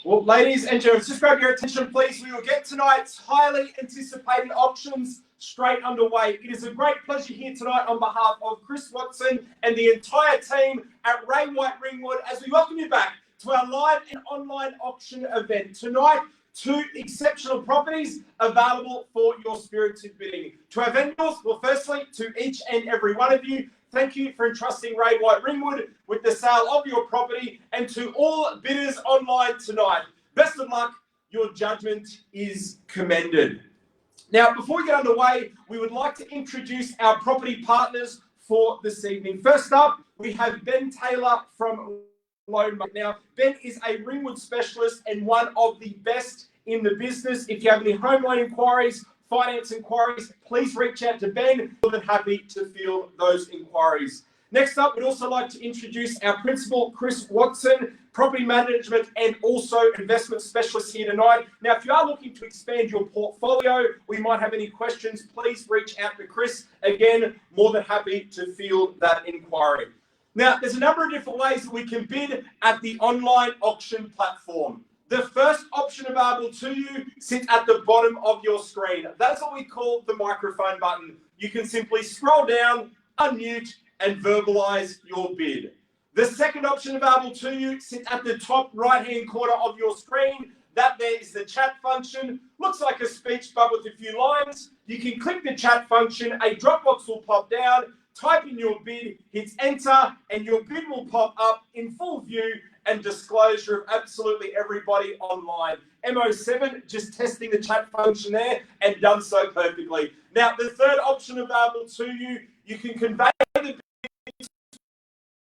Well, ladies and gentlemen, just grab your attention, please. We will get tonight's highly anticipated auctions straight underway. It is a great pleasure here tonight on behalf of Chris Watson and the entire team at Ringwood as we welcome you back to our live and online auction event. Tonight, 2 exceptional properties available for your spirited bidding. To our vendors, well, firstly, to each and every one of you, thank you for entrusting Ringwood with the sale of your property, and to all bidders online tonight, best of luck. Your judgment is commended. Now, before we get underway, we would like to introduce our property partners for this evening. First up, we have Ben Taylor from Loan. Now, Ben is a Ringwood specialist and one of the best in the business. If you have any home loan inquiries, finance inquiries, please reach out to Ben. More than happy to field those inquiries. Next up, we'd also like to introduce our principal, Chris Watson, property management and also investment specialist here tonight. Now, if you are looking to expand your portfolio, we might have any questions, please reach out to Chris. Again, more than happy to field that inquiry. Now, there's a number of different ways that we can bid at the online auction platform. The first option available to you sits at the bottom of your screen. That's what we call the microphone button. You can simply scroll down, unmute, and verbalize your bid. The second option available to you sits at the top right-hand corner of your screen. That there is the chat function. Looks like a speech bubble with a few lines. You can click the chat function. A drop box will pop down. Type in your bid, hit enter, and your bid will pop up in full view and disclosure of absolutely everybody online. MO7 just testing the chat function there and done so perfectly. Now, the third option available to you, you can convey the bid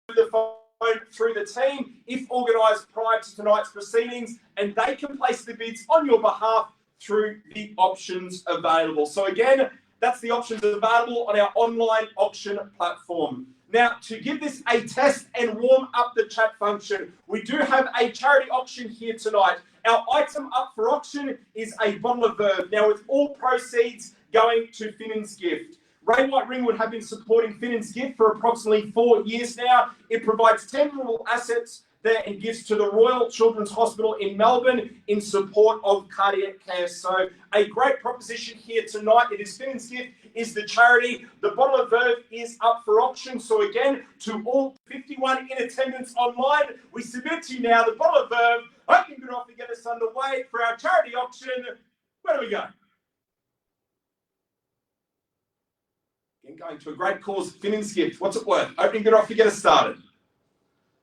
to the phone through the team if organised prior to tonight's proceedings, and they can place the bids on your behalf through the options available. So again, that's the options available on our online auction platform. Now, to give this a test and warm up the chat function, we do have a charity auction here tonight. Our item up for auction is a bottle of Verve. Now, with all proceeds going to Finnan's Gift. Ringwood have been supporting Finnan's Gift for approximately 4 years now. It provides tangible assets there and gifts to the Royal Children's Hospital in Melbourne in support of cardiac care. So a great proposition here tonight. It is Finnan's Gift is the charity. The bottle of Verve is up for auction. So again, to all 51 in attendance online, we submit to you now the bottle of Verve. Hoping good enough to get us underway for our charity auction. Where do we go? Again, going to a great cause, Finnan's Gift. What's it worth? Opening good enough to get us started.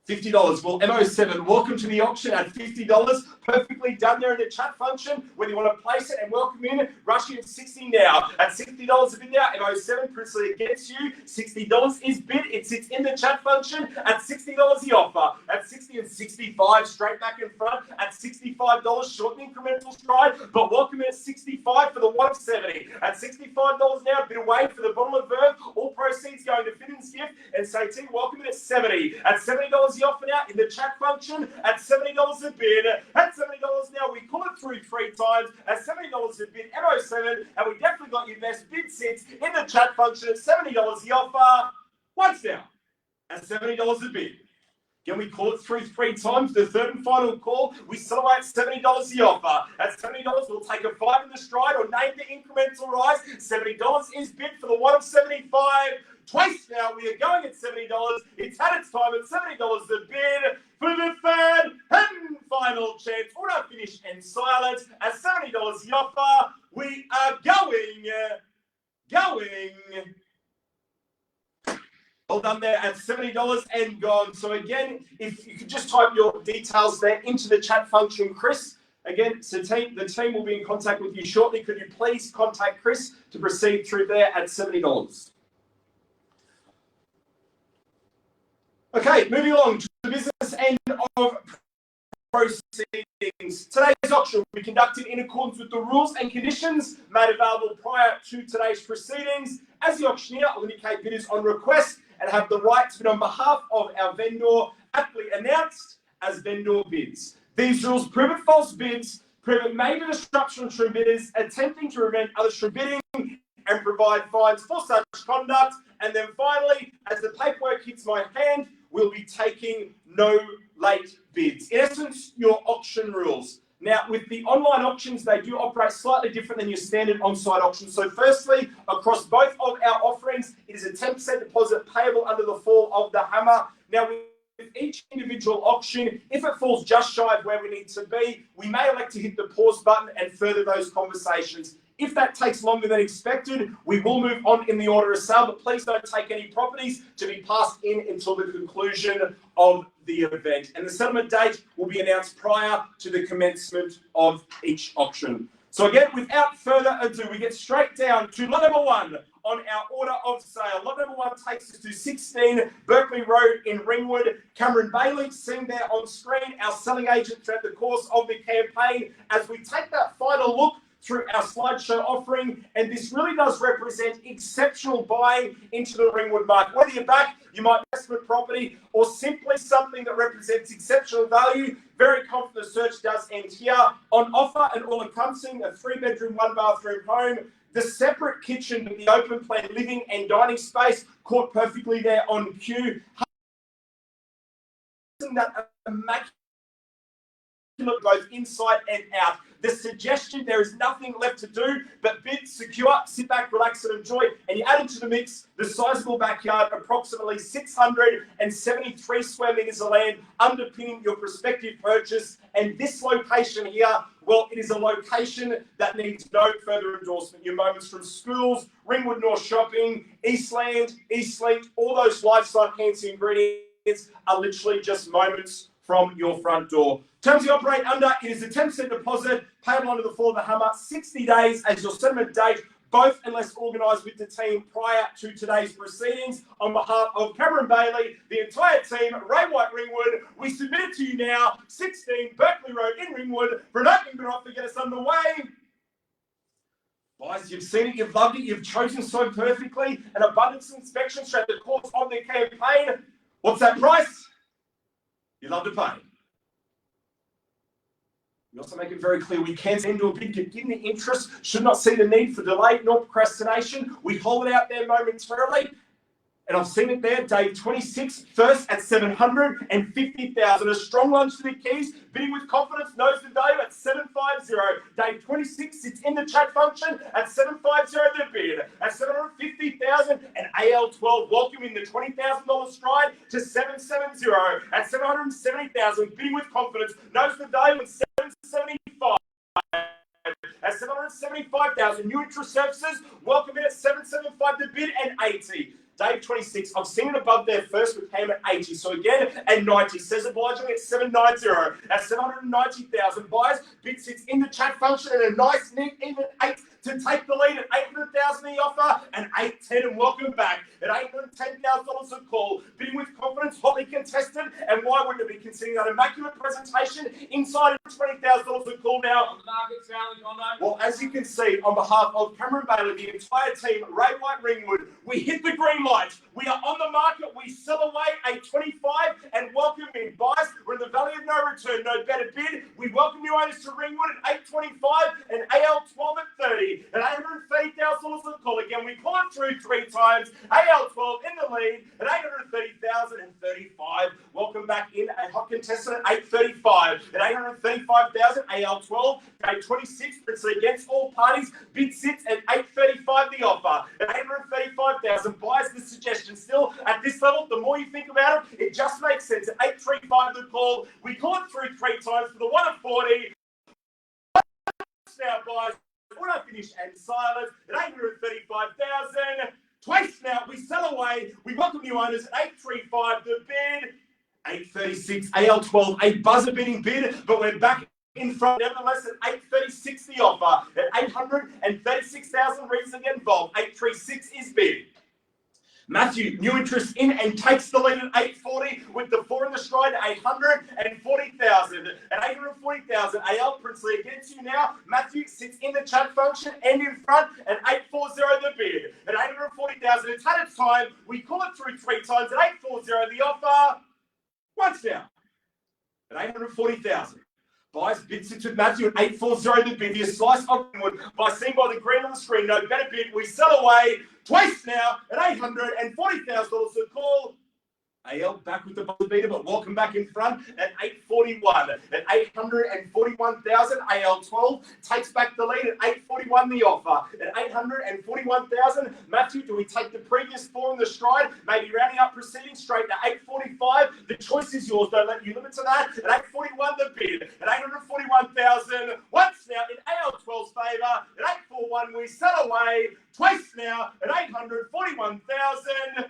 $50. Well, MO7, welcome to the auction at $50. Perfectly done there in the chat function. Whether you want to place it and welcome in, rush in at $60 now. At $60 a bid now, MO7 principally against you. $60 is bid. It sits in the chat function. At $60 the offer. At $60 and $65, straight back in front. At $65, short and incremental stride. But welcome in at $65 for the 170. At $65 now, bid away for the bottle of Verve. All proceeds going to Finnan's Gift. And say, team, welcome in at $70. At $70 the offer now in the chat function. At $70 a bid. At $70 now, we call it through 3 times. At $70 a bid, MO7, and we definitely got your best bid sits in the chat function at $70 the offer. Once now, at $70 a bid. Again, we call it through 3 times. The third and final call, we celebrate $70 the offer. At $70, we'll take a 5 in the stride or name the incremental rise. $70 is bid for the 1 of 75. Twice now, we are going at $70. It's had its time at $70 the bid for the third and final chance. We're not finished in silence. At $70 the offer, we are going. Well done there at $70 and gone. So again, if you could just type your details there into the chat function, Chris. Again, so the team will be in contact with you shortly. Could you please contact Chris to proceed through there at $70? Okay, moving along to the business end of proceedings. Today's auction will be conducted in accordance with the rules and conditions made available prior to today's proceedings. As the auctioneer, I'll indicate bidders on request and have the right to bid on behalf of our vendor, aptly announced as vendor bids. These rules prohibit false bids, prohibit major disruption from bidders, attempting to prevent others from bidding, and provide fines for such conduct. And then finally, as the paperwork hits my hand, we'll be taking no late bids. In essence, your auction rules. Now, with the online auctions, they do operate slightly different than your standard on-site auction. So firstly, across both of our offerings, it is a 10% deposit payable under the fall of the hammer. Now, with each individual auction, if it falls just shy of where we need to be, we may elect to hit the pause button and further those conversations. If that takes longer than expected, we will move on in the order of sale, but please don't take any properties to be passed in until the conclusion of the event. And the settlement date will be announced prior to the commencement of each auction. So again, without further ado, we get straight down to lot number one on our order of sale. Lot number one takes us to 16 Berkley Road in Ringwood. Cameron Bailey, seen there on screen, our selling agent throughout the course of the campaign, as we take that final look through our slideshow offering, and this really does represent exceptional buying into the Ringwood market. Whether you're back, you might investment property, or simply something that represents exceptional value, very confident the search does end here. On offer, an all-encompassing, a 3-bedroom, 1-bathroom home, the separate kitchen with the open plan living and dining space, caught perfectly there on cue. That immaculate both inside and out. The suggestion, there is nothing left to do but bid, secure, sit back, relax and enjoy. And you add into the mix the sizable backyard, approximately 673 square metres of land underpinning your prospective purchase. And this location here, well, it is a location that needs no further endorsement. Your moments from schools, Ringwood North Shopping, Eastland, Eastlink, all those lifestyle enhancing ingredients are literally just moments from your front door. Terms you operate under, it is a 10% deposit payable under the fall of the hammer, 60 days as your settlement date, both unless organised with the team prior to today's proceedings. On behalf of Cameron Bailey, the entire team, Ray White Ringwood, we submit it to you now, 16 Berkley Road in Ringwood, for an opening bid offer to get us underway. Guys, you've seen it, you've loved it, you've chosen so perfectly. An abundance inspection throughout the course of the campaign. What's that price? You love to pay. We also make it very clear we can send to a bid, given the interest, should not see the need for delay nor procrastination. We hold it out there momentarily. And I've seen it there, day 26, first at 750,000. A strong lunge to the keys, bidding with confidence, knows the value at 750. Day 26 sits in the chat function at 750 the bid. At 750,000 and AL12 welcoming the $20,000 stride to 770. At 770,000, bidding with confidence, knows the value at 775. At 775,000, new interest services, welcome in at 775 the bid and 80. Day 26, I've seen it above there first, we came at 80. So again, at 90, says obligingly at 790. At 790,000, buyers, bid sits in the chat function and a nice, neat, even 8 to take the lead at 800,000 the offer and 810 and welcome back at $810,000 a call. Bidding with confidence, hotly contested, and why wouldn't it be considering that immaculate presentation inside of $20,000 a call now? On the market, well, as you can see, on behalf of Cameron Bailey, the entire team, Ray White Ringwood, we hit the green light. We are on the market. We sell away 825 and welcome in buyers. We're in the valley of no return, no better bid. We welcome new owners to Ringwood at 825 and AL12 at 30 and $830,000 a call. Again, we call it through 3 times. AL12 in the lead at 830,000 and 35. Welcome back in a hot contestant at 835 at 835,000 AL12. Day 26, principally against all parties. Bid sits at 835 the offer. At 835,000 buyers the suggestion still at this level. The more you think about it, it just makes sense. At 835 the call. We call it through 3 times for the 1 of 40. Now, buyers, when I finish and silence at 835,000. Twice now, we sell away. We welcome new owners at 835 the bid. 836 AL12, a buzzer bidding bid, but we're back in front, nevertheless, at 836 the offer. At 836,000 reasons to get involved. 836 is bid. Matthew, new interest in and takes the lead at 840 with the 4 in the stride at 840,000. At 840,000, AL Princely against you now. Matthew sits in the chat function and in front at 840 the bid. At 840,000, it's had its time. We call it through 3 times at 840 the offer. Once now at 840,000. Buyers bid sits with Matthew at 840 the bid. The slice of Ringwood by seen by the green on the screen. No better bid. We sell away twice now at $840,000 a call. AL back with the buzzer beater, but welcome back in front at 841. At 841,000, AL 12 takes back the lead at 841 the offer. At 841,000, Matthew, do we take the previous four in the stride? Maybe rounding up proceeding straight to 845. The choice is yours. Don't let you limit to that. At 841 the bid. At 841,000, once now in AL 12's favour. At 841 we sell away. Twice now at 841,000.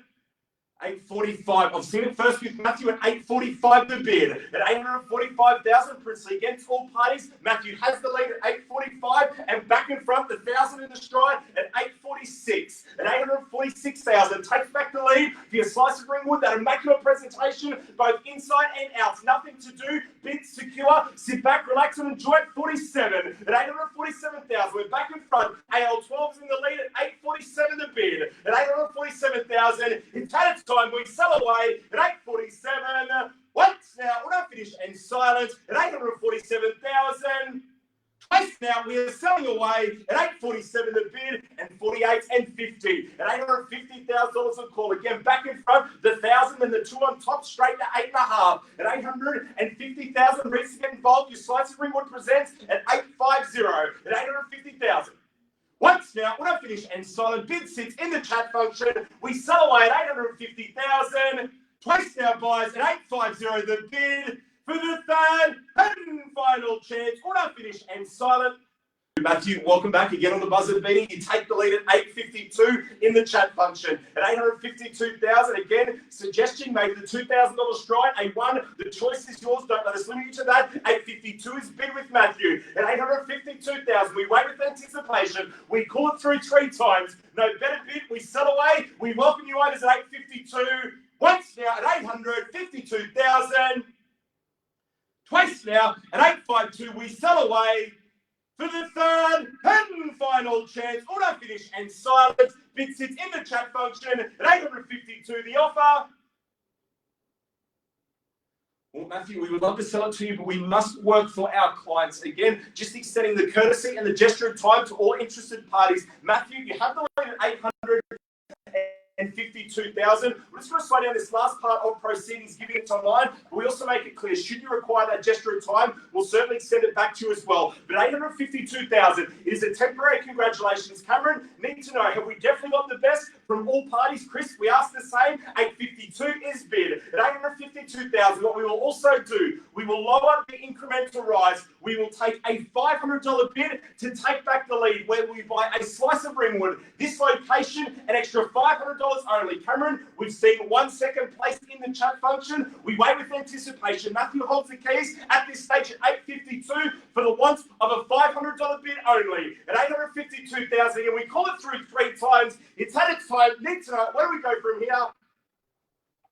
845. I've seen it first with Matthew at 845 the bid. At 845,000, Princely against all parties. Matthew has the lead at 845 and back in front, the 1,000 in the stride at 846. At 846,000, takes back the lead for your slice of Ringwood. That immaculate presentation, both inside and out. Nothing to do, bid secure. Sit back, relax and enjoy it. 47. At 847,000, we're back in front. AL 12 is in the lead at 847 the bid. At 847,000, it's had its time. We sell away at 847. Once now, when I finish and silence at 847,000. Twice now, we are selling away at 847 the bid and 48 and 50. At $850,000 a call. Again, back in front, the 1,000 and the two on top, straight to 8.5. At 850,000, Reese get involved. Your slice of Ringwood presents at 850. At 850,000. Once now, when I finish and silent, bid sits in the chat function. We sell away at 850,000. Twice now, buys at 850 the bid for the third and final chance. When I finish and silent. Matthew, welcome back again on the buzzer beating. You take the lead at 852 in the chat function. At 852,000, again, suggestion, maybe the $2,000 stride, A1, the choice is yours. Don't let us limit you to that. 852 is bid with Matthew. At 852,000, we wait with anticipation. We call it through 3 times. No better bid, we sell away. We welcome you owners at 852. Once now at 852,000. Twice now at 852, we sell away. For the third and final chance, auto finish and silence. Bid sits in the chat function at 852 the offer. Well, Matthew, we would love to sell it to you, but we must work for our clients. Again, just extending the courtesy and the gesture of time to all interested parties. Matthew, you have the lead at 852,000. We're just going to slow down this last part of proceedings, giving it to online, but we also make it clear, should you require that gesture of time, we'll certainly send it back to you as well. But 852,000 is a temporary congratulations. Cameron, need to know, have we definitely got the best from all parties? Chris, we asked the same. 852 is bid. At 852,000, what we will also do, we will lower the incremental rise. We will take a $500 bid to take back the lead, where we buy a slice of Ringwood. This location, an extra $500 only. Cameron, we've seen 1 second placed in the chat function. We wait with anticipation. Matthew holds the keys at this stage at 852 for the want of a $500 bid only. At 852,000, and we call it through 3 times. It's had its time. Need to know, where do we go from here?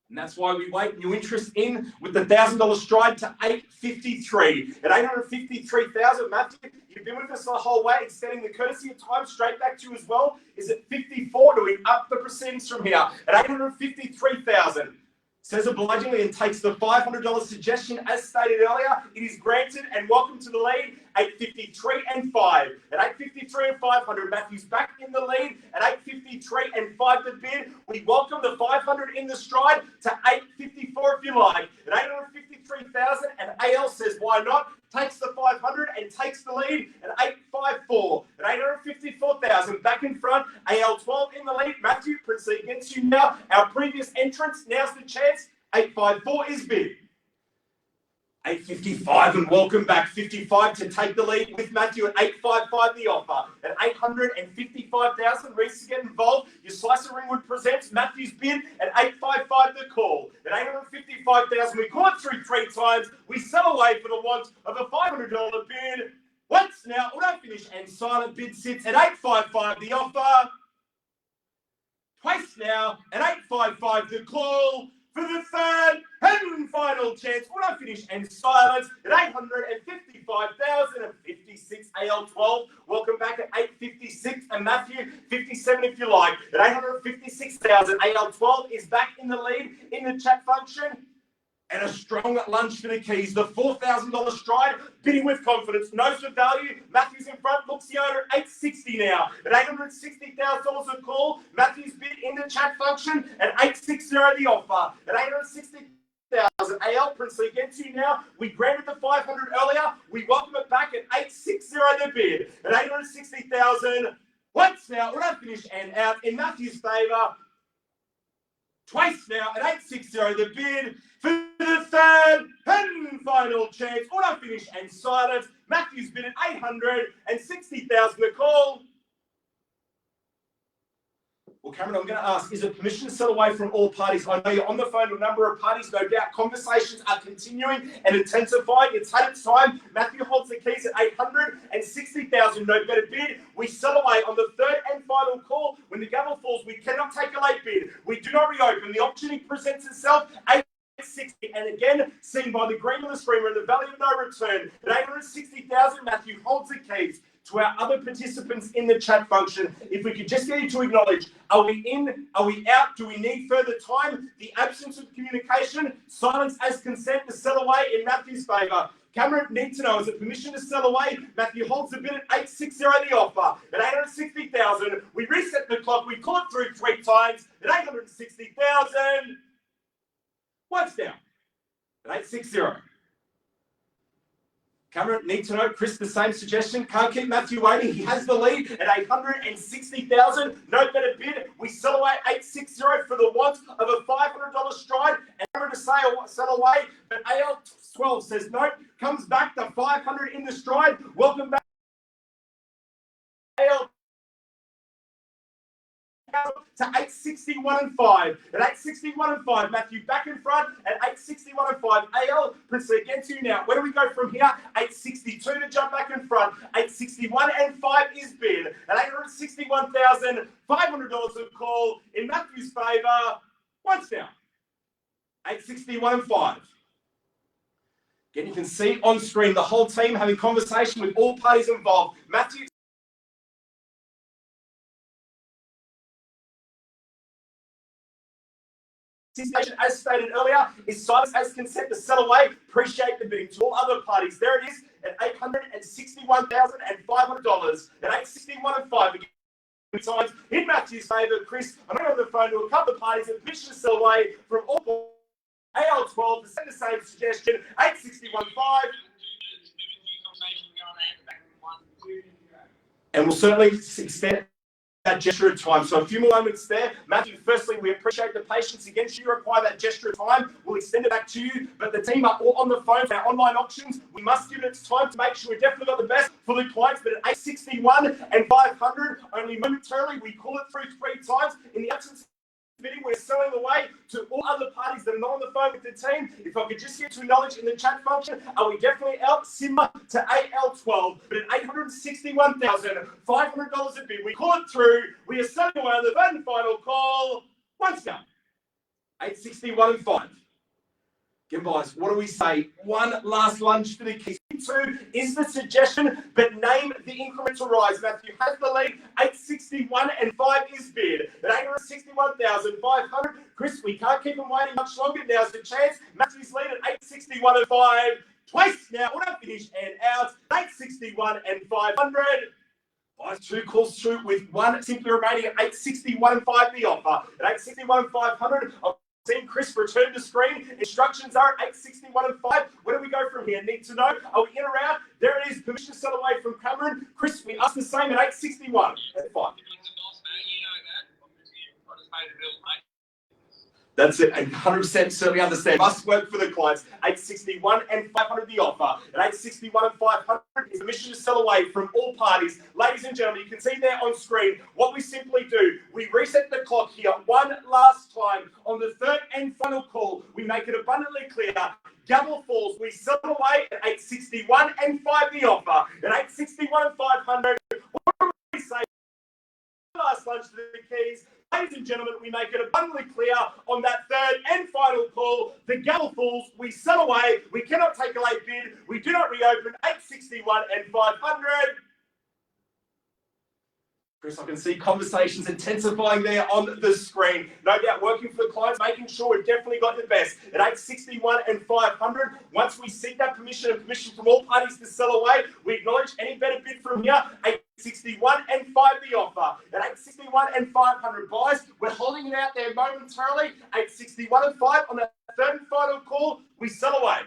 And that's why we wait. New interest in with the $1,000 stride to 853. At 853,000, Matthew, you've been with us the whole way, extending the courtesy of time straight back to you as well. Is it 54? Do we up the proceedings from here? At 853,000. Says obligingly and takes the $500 suggestion as stated earlier. It is granted and welcome to the lead. 853 and 5. At 853 and 500, Matthew's back in the lead. At 853 and 5 the bid. We welcome the 500 in the stride to 854 if you like. At 853,000 and AL says why not? Takes the 500 and takes the lead at 854. At 854,000 back in front. AL 12 in the lead. Matthew, Princely against you now. Our previous entrance, now's the chance. 854 is bid. 855 and welcome back. 55 to take the lead with Matthew at 855 the offer. At 855,000, Reese get involved. Your slice of Ringwood presents Matthew's bid at 855 the call. At 855,000, we call it through 3 times. We sell away for the want of a $500 bid. Once now, auto finish and silent bid sits at 855 the offer. Twice now at 855 the call. For the third and final chance, when I finish and silence at 855,056 AL12. Welcome back at 856 and Matthew 57 if you like. At 856,000 AL12 is back in the lead in the chat function. And a strong lunge for the keys. The $4,000 stride, bidding with confidence. Knows the value. Matthew's in front. Looks the owner at $860 now. At $860,000 a call. Matthew's bid in the chat function at $860 the offer. At $860,000. AL Princely gets you now. We granted the $500 earlier. We welcome it back at $860 the bid. At $860,000. Once now, when I finish and out in Matthew's favour. Twice now at $860 the bid for the third and final chance. Auto finish and silence. Matthews bid at $860,000 the call. Well, Cameron, I'm going to ask, is it permission to sell away from all parties? I know you're on the phone to a number of parties. No doubt conversations are continuing and intensifying. It's had its time. Matthew holds the keys at $860,000. No better bid. We sell away on the third and final call. When the gavel falls, we cannot take a late bid. We do not reopen. The opportunity presents itself. $860, and again, seen by the green on the screen, we're in the valley of no return. At $860,000, Matthew holds the keys. To our other participants in the chat function, if we could just get you to acknowledge, are we in, are we out, do we need further time? The absence of communication, silence as consent to sell away in Matthew's favour. Cameron, need to know, is it permission to sell away? Matthew holds the bid at $860 the offer. At $860,000, we reset the clock, we call it through 3 times. At $860,000, once down. At $860. Cameron, need to know, Chris, the same suggestion. Can't keep Matthew waiting. He has the lead at $860,000. No better bid. We sell away $860 for the want of a $500 stride. And Cameron to say sell away, but AL12 says no. Comes back to $500 in the stride. Welcome back. AL to $861.5. At $861.5, Matthew back in front at $861.5. AL Princely against you now. Where do we go from here? $862 to jump back in front. $861.5 is bid. At $861,500 a call in Matthew's favour. Once down. $861.5. Again, you can see on screen the whole team having conversation with all parties involved. Matthew as stated earlier, is silence as consent to sell away. Appreciate the bidding to all other parties. There it is at $861,500. At $861.5 again. Times in Matthew's favour. Chris, I'm on the phone to a couple of parties that permission to sell away from all. AL12 to send the same suggestion. $861.5. And we'll certainly extend that gesture of time. So a few more moments there. Matthew, firstly, we appreciate the patience. Again, should you require that gesture of time, we'll extend it back to you. But the team are all on the phone for our online auctions. We must give it its time to make sure we definitely got the best for the clients. But at $861.5, only momentarily, we call it through 3 times. In the absence of bidding, we're selling away to all other parties that are not on the phone with the team. If I could just get to acknowledge in the chat function, are we definitely out? Simmer to AL12, but at $861,500 a bid. We call it through. We are selling away on the third and final call. Once down. $861.5. Again, guys, what do we say? One last lunge for the keys. 2 is the suggestion, but name the incremental rise. Matthew has the lead. $861.5 is bid. At $861,500. Chris, we can't keep him waiting much longer. Now's the chance. Matthew's lead at $861.5. Twice now. Auto finish and out. $861.500. 2 calls through with 1 simply remaining at $861.5 the offer. At $861.500. Team Chris, return to screen. Instructions are at $861.5. Where do we go from here? Need to know. Are we in or out? There it is. Permission to sell away from Cameron. Chris, we ask the same at $861.5. That's it. 100% certainly understand. Must work for the clients. $861.500 the offer. At $861.500 is permission to sell away from all parties. Ladies and gentlemen, you can see there on screen what we simply do. We reset the clock here one last time on the third and final call. We make it abundantly clear. Gavel falls. We sell away at $861.5 the offer. At $861.500. What do we say? Last lunch to the keys. Ladies and gentlemen, we make it abundantly clear on that third and final call. The gavel falls. We sell away. We cannot take a late bid. We do not reopen. $861.500. Chris, I can see conversations intensifying there on the screen. No doubt working for the clients, making sure we've definitely got the best. At 861 and 500, once we seek that permission and permission from all parties to sell away, we acknowledge any better bid from here. 861 and 5 the offer. At 861 and 500 buys, we're holding it out there momentarily. 861 and 5 on that third and final call, we sell away.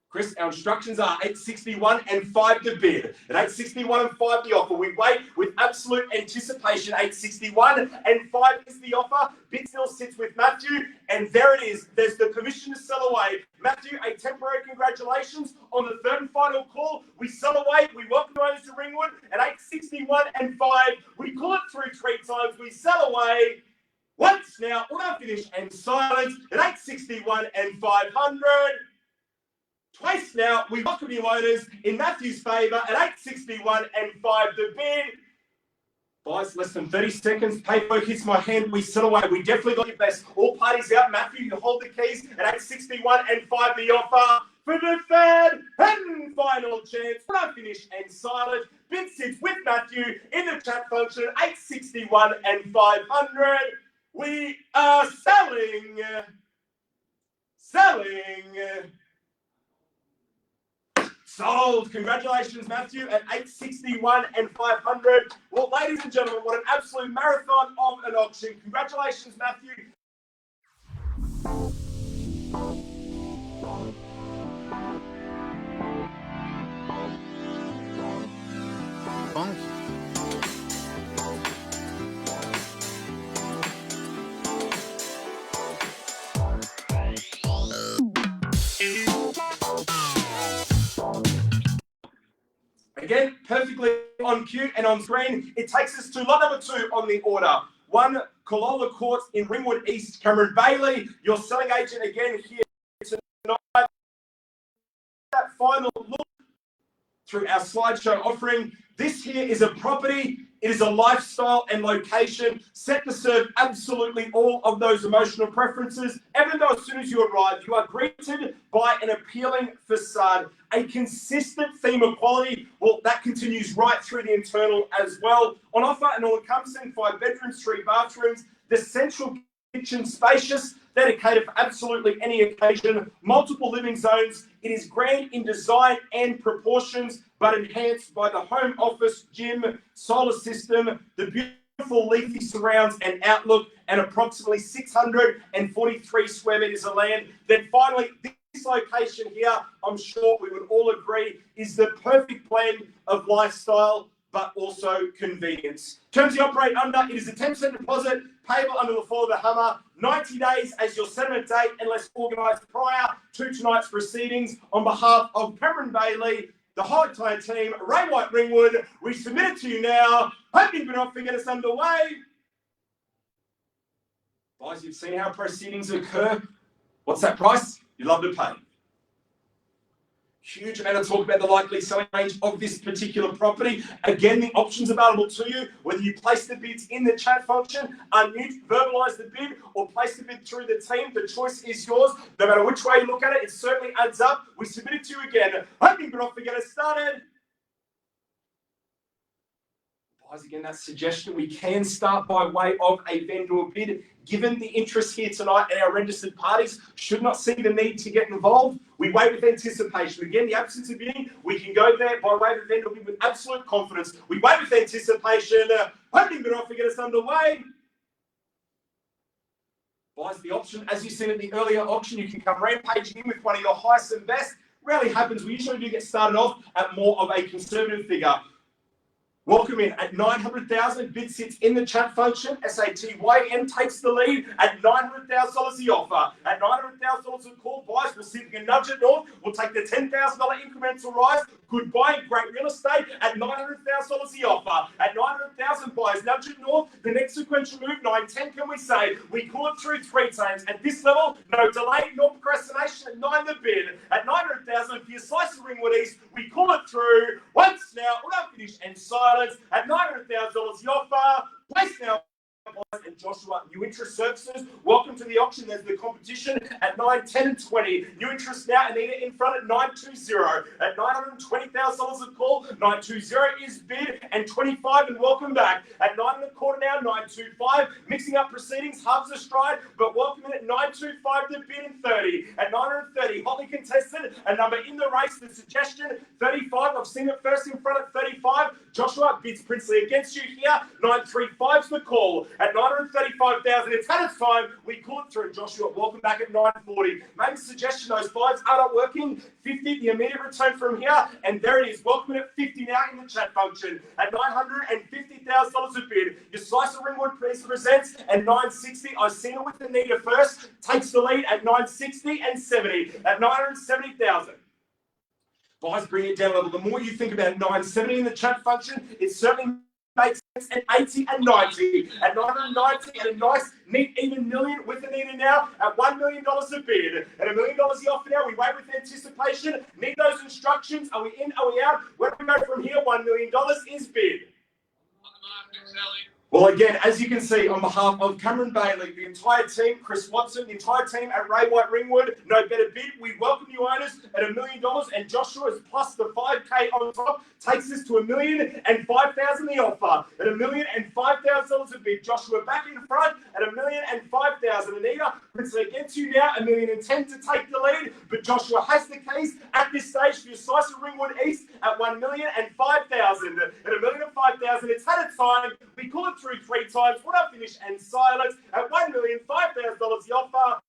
Chris, our instructions are 861 and 5 the bid. At 861 and 5 the offer. We wait with absolute anticipation. 861 and 5 is the offer. Bid still sits with Matthew, and there it is. There's the permission to sell away. Matthew, a temporary congratulations on the third and final call. We sell away. We welcome owners to Ringwood. At 861 and 5, we pull it through 3 times. We sell away. Once now, on finish and silence. At 861 and 500. Twice now, we welcome you owners in Matthew's favour at 861 and 5 the bid. Buys less than 30 seconds. Paperwork hits my hand. We sell away. We definitely got your best. All parties out. Matthew, you hold the keys at 861 and 5 the offer. For the third and final chance. When finish and silent. Bid sits with Matthew in the chat function at 861 and 500. We are selling. Sold. Congratulations, Matthew, at 861 and 500. Well, ladies and gentlemen, what an absolute marathon of an auction. Congratulations, Matthew. Again, perfectly on cue and on screen. It takes us to lot number 2 on the order. 1 Calola Courts in Ringwood East, Cameron Bailey. Your selling agent again here tonight. That final look through our slideshow offering. This here is a property. It is a lifestyle and location set to serve absolutely all of those emotional preferences. Even though as soon as you arrive, you are greeted by an appealing facade, a consistent theme of quality. Well, that continues right through the internal as well. On offer, an all-encompassing 5 bedrooms, 3 bathrooms, the central kitchen spacious, dedicated for absolutely any occasion, multiple living zones. It is grand in design and proportions, but enhanced by the home office, gym, solar system, the beautiful leafy surrounds and outlook, and approximately 643 square meters of land. Then finally, this location here, I'm sure we would all agree, is the perfect blend of lifestyle, but also convenience. Terms you operate under, it is a 10% deposit, payable under the fall of the hammer, 90 days as your settlement date, unless organised prior to tonight's proceedings. On behalf of Cameron Bailey, the whole entire team, Ray White Ringwood, we submit it to you now. Hope you've been off to get us underway. Guys, you've seen how proceedings occur. What's that price? You love to pay. Huge amount of talk about the likely selling range of this particular property. Again, the options available to you, whether you place the bids in the chat function, unmute, verbalise the bid, or place the bid through the team. The choice is yours. No matter which way you look at it, it certainly adds up. We submit it to you again. Hope you've been off to get us started. Guys, again, that suggestion, we can start by way of a vendor bid. Given the interest here tonight and our registered parties should not see the need to get involved, we wait with anticipation. Again, the absence of bidding, we can go there by way of a vendor bid with absolute confidence. We wait with anticipation. Hoping bid off to get us underway. Buys the option. As you've seen at the earlier auction, you can come rampaging in with one of your highest and best. Rarely happens. We usually do get started off at more of a conservative figure. Welcome in at 900,000. Bid sits in the chat function. SATYM takes the lead at $900,000 the offer. At $900,000 a call, buys. We'll see if we can nudge it north. We'll take the $10,000 incremental rise. Good buying, great real estate at $900,000 the offer. At 900,000 buys, nudge it north. The next sequential move, 910, can we say? We call it through 3 times. At this level, no delay, no procrastination. At 9 the bid. At 900,000 for your slice of Ringwood East, we call it through. Once now, we'll finish and silence. At $900,000 the offer. Place now. And Joshua, new interest services, welcome to the auction. There's the competition at 9, 10, and 20. New interest now, Anita in front at 920. At $920,000 a call, 920 is bid, and 25, and welcome back. At 9 1/4 now, 925. Mixing up proceedings, halves a stride, but welcome in at 925 to bid in 30. At 930, hotly contested, a number in the race, the suggestion, 35. I've seen it first in front at 35. Joshua bids Princely against you here. 935's the call. At 935,000, it's had its time. We call it through. Joshua, welcome back at 940. Make a suggestion, those fives are not working. 50, the immediate return from here, and there it is. Welcome at 50 now in the chat function. At $950,000 a bid, your slice of Ringwood presents at 960. I've seen it with Anita first. Takes the lead at 960 and 70. At 970,000. Guys, bring it down a little. The more you think about 970 in the chat function, it certainly makes sense at 80 and 90. At 990 and a nice, neat, even million with Anita now at $1 million a bid. At $1 million the offer now, we wait with anticipation. Need those instructions. Are we in? Are we out? Where do we go from here? $1 million is bid. Well, again, as you can see, on behalf of Cameron Bailey, the entire team, Chris Watson, the entire team at Ray White Ringwood, no better bid. We welcome you owners at $1 million, and Joshua is plus the 5K on top, takes us to $1,005,000 the offer. At $1,005,000 a bid, Joshua back in front at $1,005,000. Anita, Princely against you now, $1,010,000 to take the lead, but Joshua has the keys at this stage for your slice of Ringwood East at $1,005,000. At $1,005,000, it's had its time. We call it through 3 times. What I finish and silence at $1,005,000 the offer.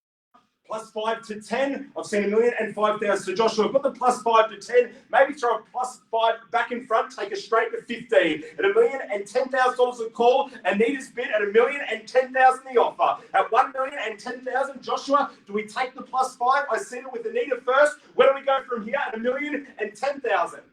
Plus 5 to 10. I've seen $1,005,000. So Joshua, put the plus 5 to 10. Maybe throw a plus 5 back in front. Take a straight to 15. At $1,010,000 a call. Anita's bid at $1,010,000 the offer. At $1,010,000, Joshua, do we take the plus 5? I seen it with Anita first. Where do we go from here? At $1,010,000.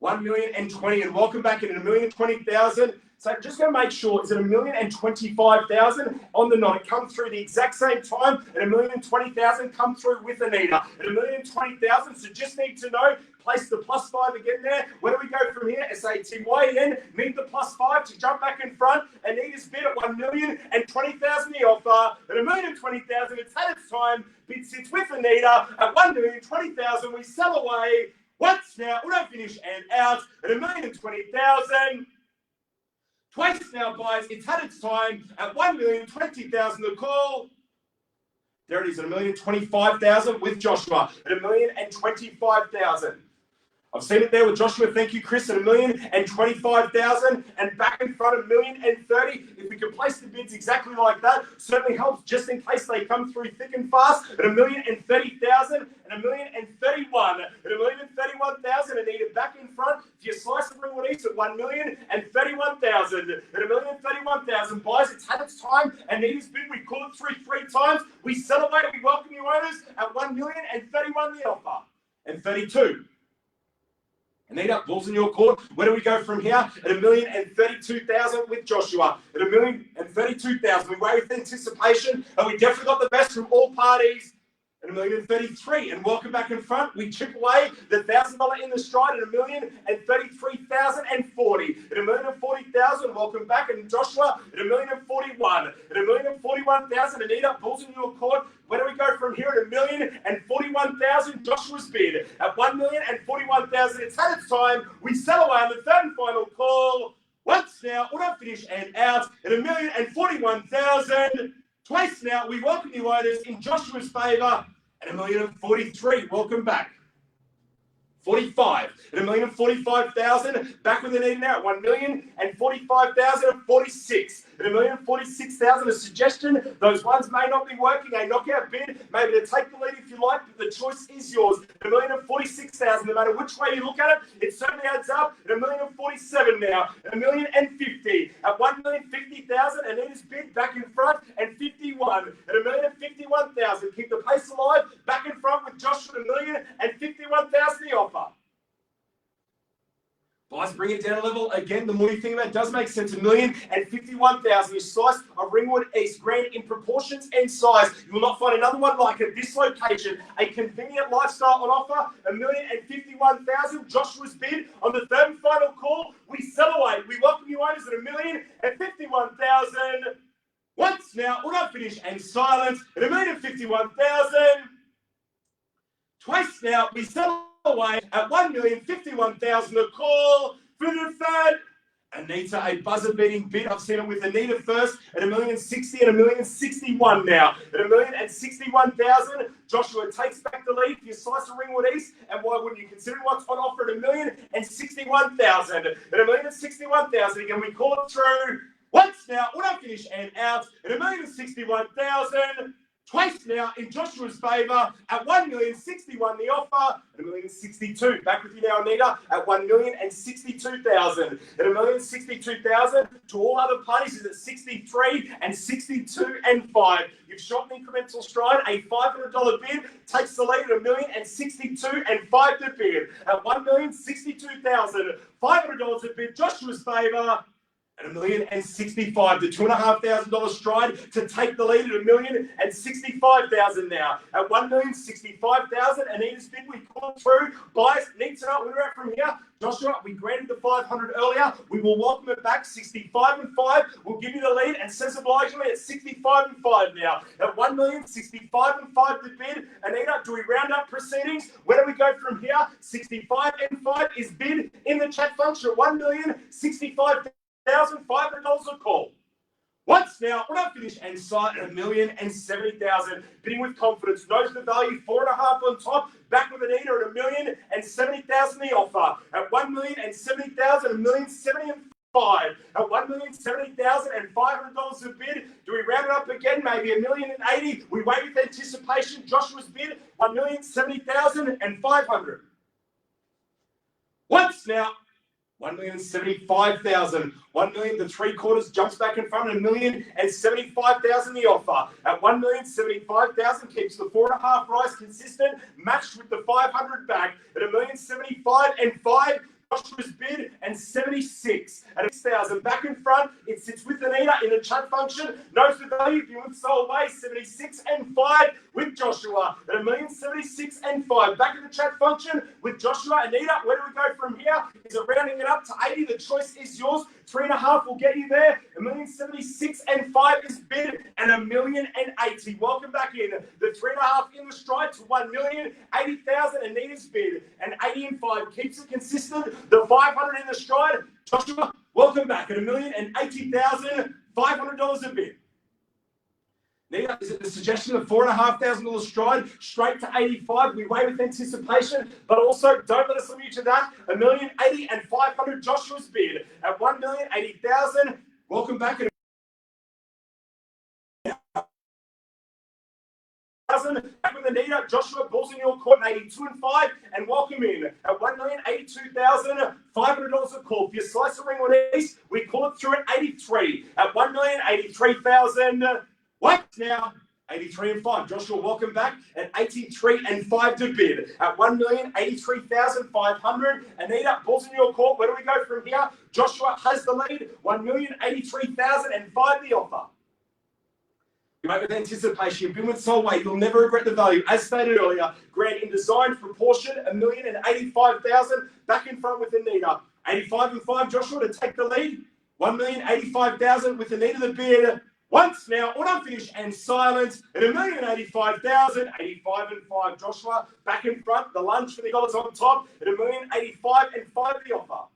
$1,020,000, and welcome back at $1,020,000. So just going to make sure, is it $1,025,000 on the night? Come through the exact same time at $1,020,000. Come through with Anita at $1,020,000. So just need to know. Place the plus 5 again there. Where do we go from here? SATYN. Need the plus 5 to jump back in front. Anita's bid at $1,020,000 the offer. At $1,020,000, it's had its time. Bid sits with Anita at $1,020,000. We sell away. Once now, we don't finish and out at $1,020,000. Twice now, guys. It's had its time at $1,020,000 the call. There it is at $1,025,000 with Joshua at $1,025,000. I've seen it there with Joshua. Thank you, Chris, at $1,025,000 and back in front of $1,030,000. If we can place the bids exactly like that, certainly helps just in case they come through thick and fast at $1,030,000 and $1,031,000. At $1,031,000, Anita back in front. If you slice of Ringwood East at $1,031,000. At $1,031,000, buys, it's had its time. Anita's bid, we call it through 3 times. We celebrate, we welcome you owners at $1,031,000 the offer. And 32. Anita, ball's in your court. Where do we go from here? At $1,032,000 with Joshua. At $1,032,000. We wait with anticipation, and we definitely got the best from all parties. At $1,033,000, and welcome back in front. We chip away the $1,000 in the stride at $1,033,040. At $1,040,000, welcome back, and Joshua at $1,041,000. At $1,041,000, Anita, balls in your court. Where do we go from here? At $1,041,000, Joshua's bid at $1,041,000. It's had its time. We sell away on the third and final call. Once now, auto finish and out at $1,041,000. Twice now, we welcome you owners in Joshua's favour at $1,043,000. Welcome back. 45 at $1,045,000. Back with Anita now at $1,045,000. 46 at $1,046,000. A suggestion: those ones may not be working. A knockout bid, maybe to take the lead if you like, but the choice is yours. At $1,046,000. No matter which way you look at it, it certainly adds up. At $1,047,000 now. At $1,050,000. At $1,050,000. Anita's bid back in front and 51 at $1,051,000. Keep the pace alive. Back in front with Joshua at $1,051,000 the offer. Guys, bring it down a level. Again, the more you think about it, does make sense. $1,051,000. You slice of Ringwood East, grand in proportions and size. You will not find another one like it. This location, a convenient lifestyle on offer. $1,051,000. Joshua's bid on the third and final call. We sell away. We welcome you owners at $1,051,000. Once now, will not finish, and silence at 1,051,000. Twice now, we sell away at 1,051,000 a call for the third. Anita, a buzzer-beating bid. I've seen it with Anita first at 1,060,000 and 1,061,000 now. At 1,061,000, Joshua takes back the lead for your slice of Ringwood East. And why wouldn't you consider what's on offer at 1,061,000? At 1,061,000, again, we call it through. Once now, will not finish and out at 1,061,000. Twice now in Joshua's favour at 1,061,000 the offer, at 1,062,000. Back with you now, Anita, at 1,062,000. At 1,062,000 to all other parties is at 63 and 62 and 5. You've shot an incremental stride. A $500 bid takes the lead at 1,062,000 and 5 to bid. At 1,062,000, $500 a bid, Joshua's favour. At 1,065,000, the $2,500 stride to take the lead at 1,065,000 now. At 1,065,000, Anita's bid, we call through. Buyers need to know where we're at from here. Joshua, we granted the 500 earlier. We will welcome it back. 65 and 5. We'll give you the lead and says obligingly at 65 and 5 now. At 1,065 and 5 to bid. Anita, do we round up proceedings? Where do we go from here? 65 and 5 is bid in the chat function at 1,065,000. $1,500 a call. Once now, when I finish and sign at 1,070,000, bidding with confidence, knows the value, 4.5 on top, back with Anita at 1,070,000 the offer. At 1,070,000, 1,070,500. At 1,070,000 and $500 a bid. Do we round it up again? Maybe 1,080,000. We wait with anticipation. Joshua's bid, 1,070,000 and 500. Once now, 1,075,000. 1,000,000 to 3/4 jumps back in front of 1,075,000 the offer. At 1,075,000 keeps the 4.5 rise consistent, matched with the 500 back. At 1,075,000 and 5. Joshua's bid and 76 at 6,000 back in front. It sits with Anita in the chat function. Knows the value. If you would sold away 76 and 5 with Joshua at 1,076 and 5 back in the chat function with Joshua. Anita, where do we go from here? Is it rounding it up to 80? The choice is yours. 3.5 will get you there. 1,076 and 5 is bid and 1,080. Welcome back in. The 3.5 in the stride to 1,080,000. Anita's bid and 80 and 5 keeps it consistent. The 500 in the stride. Joshua, welcome back at 1,080,000. $500 a bid. Nita, is it the suggestion of $4,500 stride straight to 85? We wait with anticipation, but also don't let us limit you to that. 1,080,000 and 500. Joshua's bid at 1,080,000. Welcome back at back with Anita. Joshua, balls in your court, 82 and 5, and welcome in at 1,082,000. $500 a call. For your slice of Ringwood East, we call it through at 83 at 1,083,000. What now? 83 and 5. Joshua, welcome back at 83 and 5 to bid at 1,083,500. Anita, balls in your court. Where do we go from here? Joshua has the lead. 1,083,000 and 5 the offer. You make with anticipation. You've been with Solway. You'll never regret the value. As stated earlier, grant in design proportion 1,085,000. Back in front with Anita. 85 and 5. Joshua to take the lead. 1,085,000 with Anita the bid. Once now, on unfinished and silence at 1,085,000. 85 and 5. Joshua back in front. The lunch for the dollars on top at 1,085 and 5 the offer.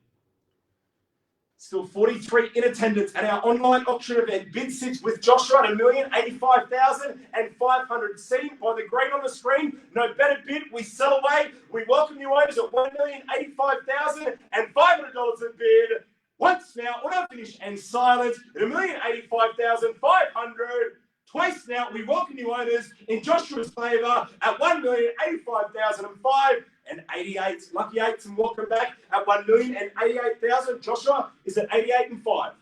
Still 43 in attendance at our online auction event. Bid sits with Joshua at 1,085,000 and 500. Seen by the green on the screen. No better bid. We sell away. We welcome you overs at 1,085,000 and $500 a bid. Once now, on unfinished and silence at 1,085,500. Twice now, we welcome you owners in Joshua's favour at 1,085,005 and 88. Lucky eights and welcome back at 1,088,000. Joshua is at 88 and 5.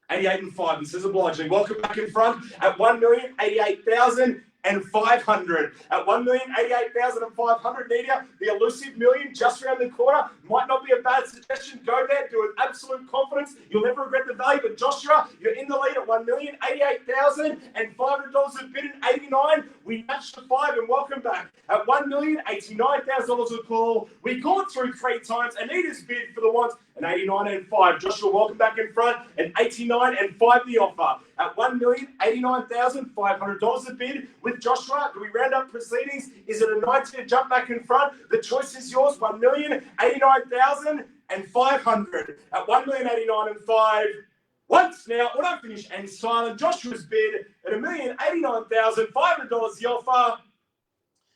88 and 5, and says obligingly. Welcome back in front at 1,088,000 and 500. At 1,088,500, Nadia, the elusive million just around the corner. Might not be a bad suggestion. Go there, do it with absolute confidence. You'll never regret the value. But Joshua, you're in the lead at 1,088,000 and $500 a bid in 89. We matched the 5 and welcome back at $1,089,000 a call. We call it through 3 times. Anita's bid for the ones and 89 and 5. Joshua, welcome back in front, and 89 and 5 the offer. At $1,089,500 a bid with Joshua. Do we round up proceedings? Is it a 90 to jump back in front? The choice is yours. $1,089,500 at $1,089,500. and 5. Once now, when I finish and silent, Joshua's bid at $1,089,500 the offer.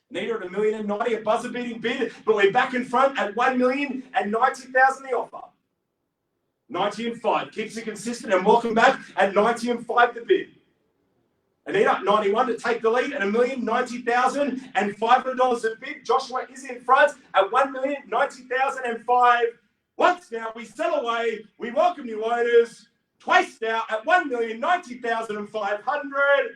Nita at $1,090,000, a buzzer beating bid, but we're back in front at $1,090,000 the offer. 90 and 5 keeps it consistent, and welcome back at 90 and 5 the bid. Anita 91 to take the lead at $1,090,500 a bid. Joshua is in front at $1,090,005. Once now we sell away. We welcome new owners. Twice now at $1,090,500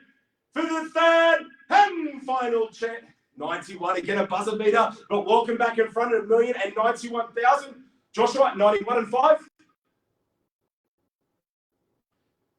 for the third and final check. 91 again, a buzzer beater, but welcome back in front at $1,091,000. Joshua 91 and 5.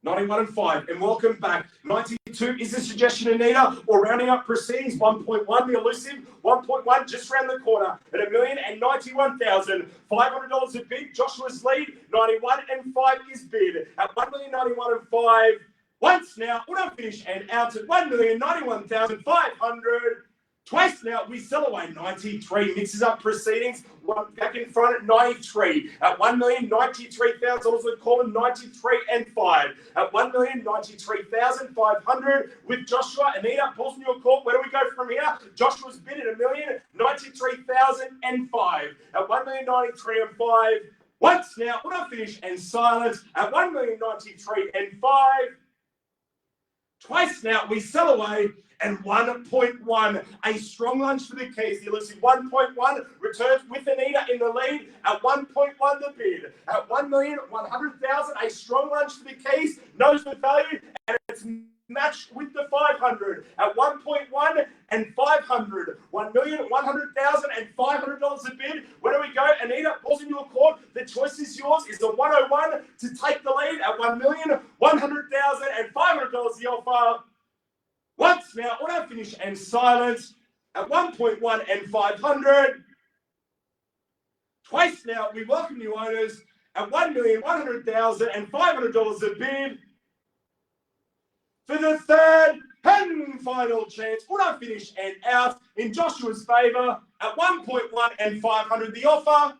91 and 5, and welcome back. 92 is the suggestion, Anita, or rounding up proceedings. 1.1, the elusive. 1.1 just round the corner at $1,091,500 a bid. Joshua's lead, 91 and 5 is bid at $1,091,005 and 5. Once now, when I finish and out at $1,091,500. Twice now, we sell away. 93 mixes up proceedings. One back in front at 93 at $1,093,000. We call him 93 and 5 at $1,093,500 with Joshua. Anita, pulls in your court. Where do we go from here? Joshua's bid at $1,093,005 at $1,093,005 and 5. Once now, when I finish and silence at $1,093,005 and 5. Twice now, we sell away. And 1.1, a strong lunge for the keys. The elusive 1.1 returns with Anita in the lead at 1.1 the bid. At $1,100,000, a strong lunge for the keys, knows the value, and it's matched with the 500 at 1.1 and 500. $1,100,000 and $500 a bid. Where do we go? Anita, balls in your court. The choice is yours. Is the 101 to take the lead at $1,100,000 and $500 the offer. Once now, when I finish and silence at 1.1 and 500. Twice now, we welcome new owners at $1,100,000 and $500 a bid. For the third and final chance, when I finish and out in Joshua's favour at 1.1 and 500 the offer.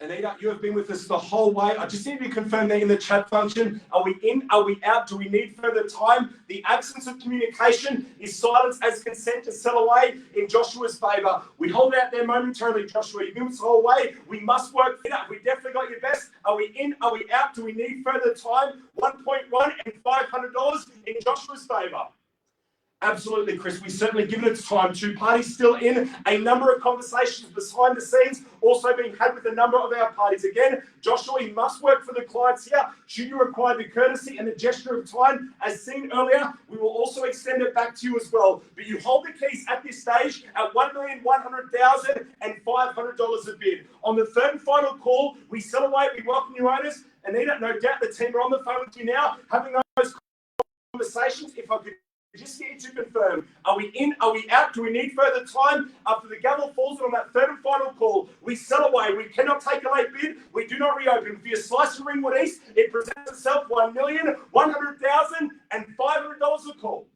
Anita, you have been with us the whole way. I just need to confirm that in the chat function. Are we in? Are we out? Do we need further time? The absence of communication is silence as consent to sell away in Joshua's favour. We hold out there momentarily, Joshua. You've been with us the whole way. We must work it out. We definitely got your best. Are we in? Are we out? Do we need further time? 1.1 and $500 in Joshua's favour. Absolutely, Chris. We certainly given it time. Two parties still in. A number of conversations behind the scenes also being had with a number of our parties. Again, Joshua, you must work for the clients here. Should you require the courtesy and the gesture of time, as seen earlier, we will also extend it back to you as well. But you hold the keys at this stage at $1,100,000 and $500 a bid. On the third and final call, we sell away. We welcome new owners. Anita, no doubt the team are on the phone with you now, having those conversations. If I could just get you to confirm, are we in? Are we out? Do we need further time? After the gavel falls on that third and final call, we sell away. We cannot take a late bid. We do not reopen. For your slice of Ringwood East, it presents itself $1,100,000 and $500 a call.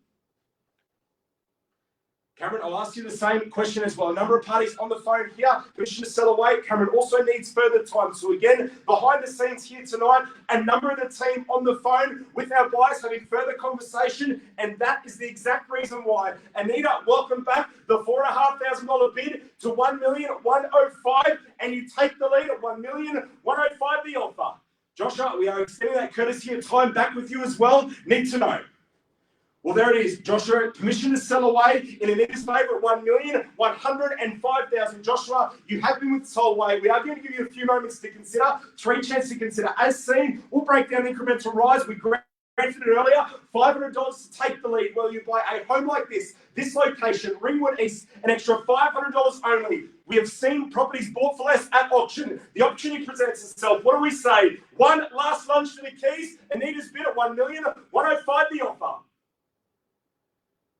Cameron, I'll ask you the same question as well. A number of parties on the phone here. Permission to sell away. Cameron also needs further time. So again, behind the scenes here tonight, a number of the team on the phone with our buyers having further conversation, and that is the exact reason why. Anita, welcome back. The $4,500 bid to $1,105,000, and you take the lead at $1,105,000 the offer. Joshua, we are extending that courtesy of time back with you as well. Need to know. Well, there it is, Joshua. Permission to sell away in Anita's favour at $1,105,000. Joshua, you have been with us the whole way. We are going to give you a few moments to consider, 3 chances to consider. As seen, we'll break down incremental rise. We granted it earlier, $500 to take the lead. Well, you buy a home like this location, Ringwood East, an extra $500 only. We have seen properties bought for less at auction. The opportunity presents itself. What do we say? One last lunge for the keys. Anita's bid at $1,105,000 the offer.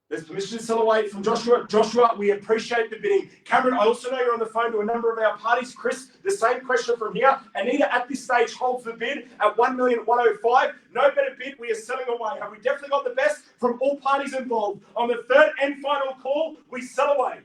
There's permission to sell away from Joshua. Joshua, we appreciate the bidding. Cameron, I also know you're on the phone to a number of our parties. Chris, the same question from here. Anita at this stage holds the bid at 1,105,000. No better bid. We are selling away. Have we definitely got the best from all parties involved? On the third and final call, we sell away.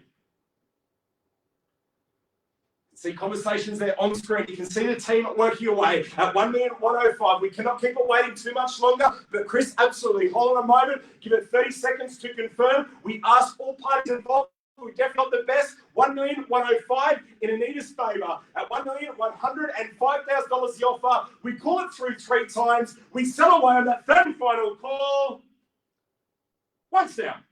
See conversations there on screen. You can see the team working away at 1,105,000. We cannot keep it waiting too much longer. But Chris, absolutely. Hold on a moment. Give it 30 seconds to confirm. We ask all parties involved. We definitely got the best. 1,105,000 in Anita's favour. At $1,105,000 the offer. We call it through 3 times. We sell away on that third and final call. Once down.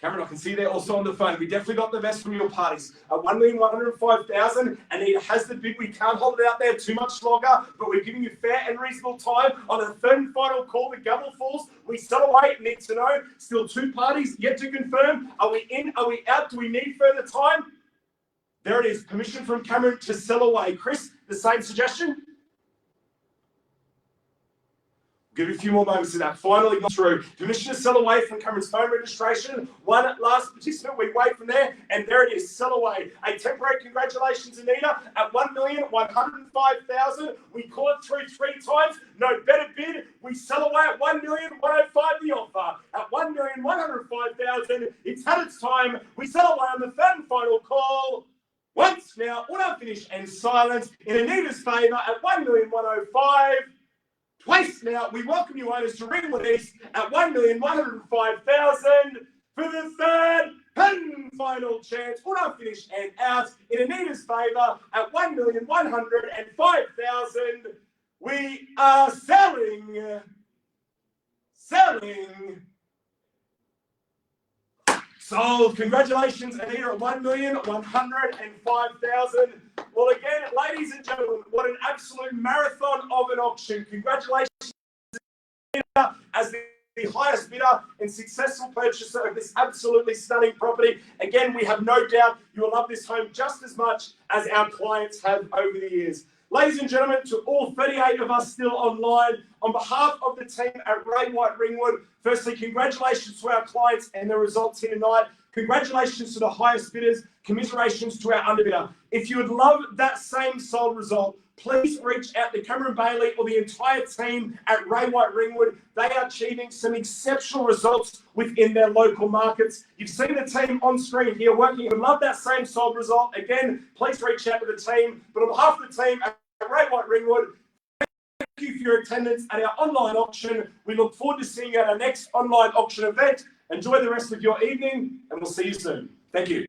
Cameron, I can see they're also on the phone. We definitely got the best from your parties. At 1,105,000, Anita has the bid. We can't hold it out there too much longer, but we're giving you fair and reasonable time. On the third and final call, the gavel falls. We sell away. Need to know. Still 2 parties yet to confirm. Are we in? Are we out? Do we need further time? There it is. Permission from Cameron to sell away. Chris, the same suggestion? Give it a few more moments to that. Finally got through. Permission to sell away from Cameron's phone registration. One last participant. We wait from there. And there it is. Sell away. A temporary congratulations, Anita. At 1,105,000. We call it through 3 times. No better bid. We sell away at 1,105,000 the offer. At 1,105,000. It's had its time. We sell away on the third and final call. Once now, order finished and silence in Anita's favour at 1,105,000. Twice now, we welcome you owners to Ringwood East at 1,105,000 for the third and final chance. Order finished and out in Anita's favour at 1,105,000. We are selling. Sold. Congratulations, Anita, at 1,105,000. Well, again, ladies and gentlemen, what an absolute marathon of an auction. Congratulations, Anita, as the highest bidder and successful purchaser of this absolutely stunning property. Again, we have no doubt you will love this home just as much as our clients have over the years. Ladies and gentlemen, to all 38 of us still online, on behalf of the team at Ray White Ringwood, firstly, congratulations to our clients and the results here tonight. Congratulations to the highest bidders. Commiserations to our underbidder. If you would love that same sold result, please reach out to Cameron Bailey or the entire team at Ray White Ringwood. They are achieving some exceptional results within their local markets. You've seen the team on screen here working. If you would love that same sold result, again, please reach out to the team. But on behalf of the team at Ray White Ringwood, thank you for your attendance at our online auction. We look forward to seeing you at our next online auction event. Enjoy the rest of your evening, and we'll see you soon. Thank you.